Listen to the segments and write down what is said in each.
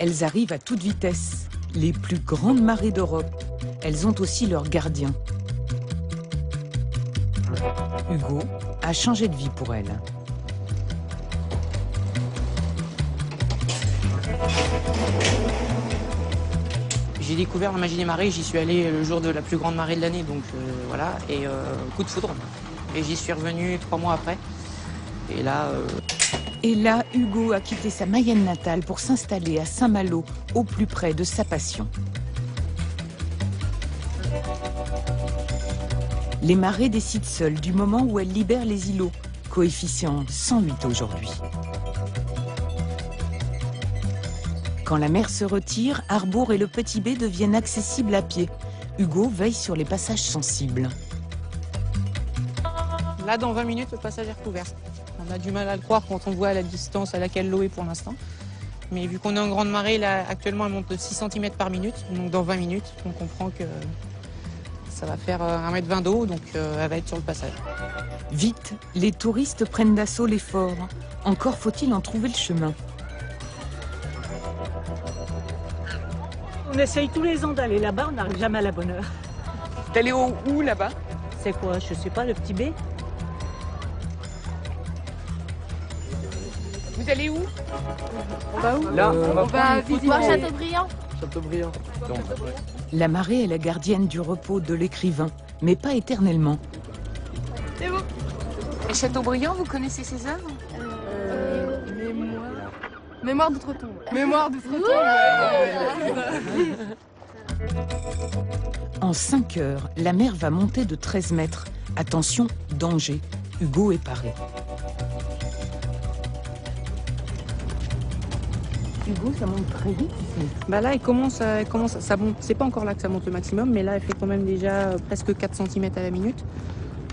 Elles arrivent à toute vitesse. Les plus grandes marées d'Europe. Elles ont aussi leurs gardiens. Hugo a changé de vie pour elle. J'ai découvert la magie des marées, j'y suis allé le jour de la plus grande marée de l'année, donc voilà, et coup de foudre. Et j'y suis revenu 3 mois après. Et là, Hugo a quitté sa Mayenne natale pour s'installer à Saint-Malo, au plus près de sa passion. Les marées décident seules du moment où elles libèrent les îlots, coefficient 108 aujourd'hui. Quand la mer se retire, Harbour et le Petit Bay deviennent accessibles à pied. Hugo veille sur les passages sensibles. Là, dans 20 minutes, le passage est recouvert. On a du mal à le croire quand on voit la distance à laquelle l'eau est pour l'instant. Mais vu qu'on est en grande marée, là, actuellement, elle monte de 6 cm par minute. Donc dans 20 minutes, on comprend que ça va faire 1,20 m d'eau, donc elle va être sur le passage. Vite, les touristes prennent d'assaut les forts. Encore faut-il en trouver le chemin. On essaye tous les ans d'aller là-bas, on n'arrive jamais à la bonne heure. D'aller où là-bas? C'est quoi, je sais pas, le Petit Bay? Vous allez où? On va où? Là, on va visiter Châteaubriand. Châteaubriand. La marée est la gardienne du repos de l'écrivain, mais pas éternellement. C'est vous. Et Châteaubriand, vous connaissez ses œuvres? Mémoire d'outre-tombe. Mémoire d'outre-tombe. En 5 heures, la mer va monter de 13 mètres. Attention, danger. Hugo est paré. Hugo, ça monte très vite ici. Bah là, ça monte. C'est pas encore là que ça monte le maximum, mais là, elle fait quand même déjà presque 4 cm à la minute.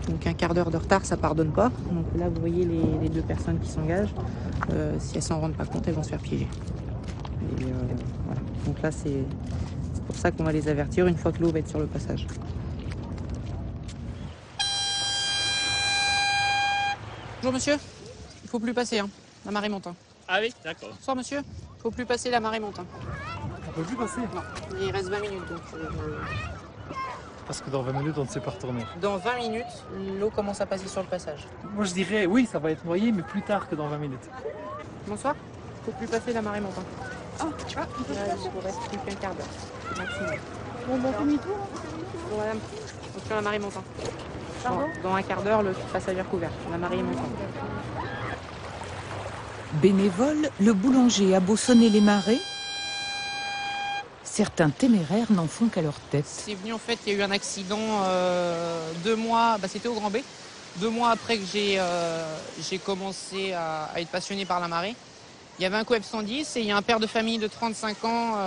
Donc un quart d'heure de retard, ça pardonne pas. Donc là, vous voyez les 2 personnes qui s'engagent. Si elles s'en rendent pas compte, elles vont se faire piéger. Et voilà. Donc là, c'est pour ça qu'on va les avertir une fois que l'eau va être sur le passage. Bonjour monsieur, il faut plus passer, hein. La marée monte. Hein. Ah oui, d'accord. Bonsoir monsieur, il faut plus passer, la marée monte. Hein. On peut plus passer? Non, il reste 20 minutes. Donc, Parce que dans 20 minutes, on ne sait pas retourner. Dans 20 minutes, l'eau commence à passer sur le passage. Moi, je dirais, oui, ça va être noyé, mais plus tard que dans 20 minutes. Bonsoir, il faut plus passer, la marée monte. Oh, tu vois, on peut Là, il vous reste plus qu'un quart d'heure, maximum. Bon, demi-tour. Bon, madame, attention, la marée monte. Dans un quart d'heure, le passage est recouvert. La marée est montante. Bénévole, le boulanger a beau sonner les marées, certains téméraires n'en font qu'à leur tête. C'est venu, en fait, il y a eu un accident 2 mois, c'était au Grand B. 2 mois après que j'ai commencé à être passionné par la marée. Il y avait un Coep 110 et il y a un père de famille de 35 ans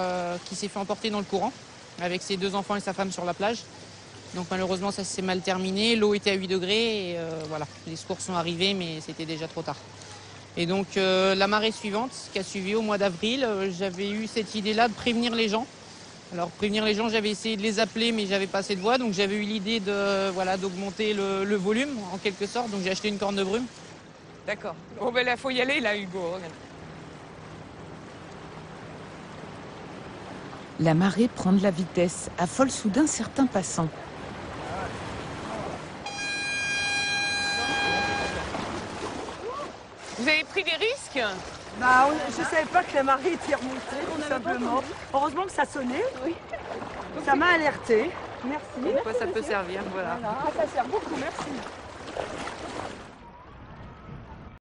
qui s'est fait emporter dans le courant avec ses 2 enfants et sa femme sur la plage. Donc malheureusement, ça s'est mal terminé. L'eau était à 8 degrés et voilà, les secours sont arrivés, mais c'était déjà trop tard. Et donc la marée suivante, qui a suivi au mois d'avril, j'avais eu cette idée-là de prévenir les gens. Alors prévenir les gens, j'avais essayé de les appeler, mais j'avais pas assez de voix, donc j'avais eu l'idée d'augmenter le volume en quelque sorte. Donc j'ai acheté une corne de brume. D'accord. Bon, ben là, faut y aller, là, Hugo. Regarde. La marée prend de la vitesse, affole soudain certains passants. Vous avez pris des risques? Bah, je savais pas que la marée était remontée, tout simplement. Heureusement que ça sonnait. Oui. Ça m'a alerté. Merci. À quoi ça peut servir, voilà. Ça sert beaucoup, merci.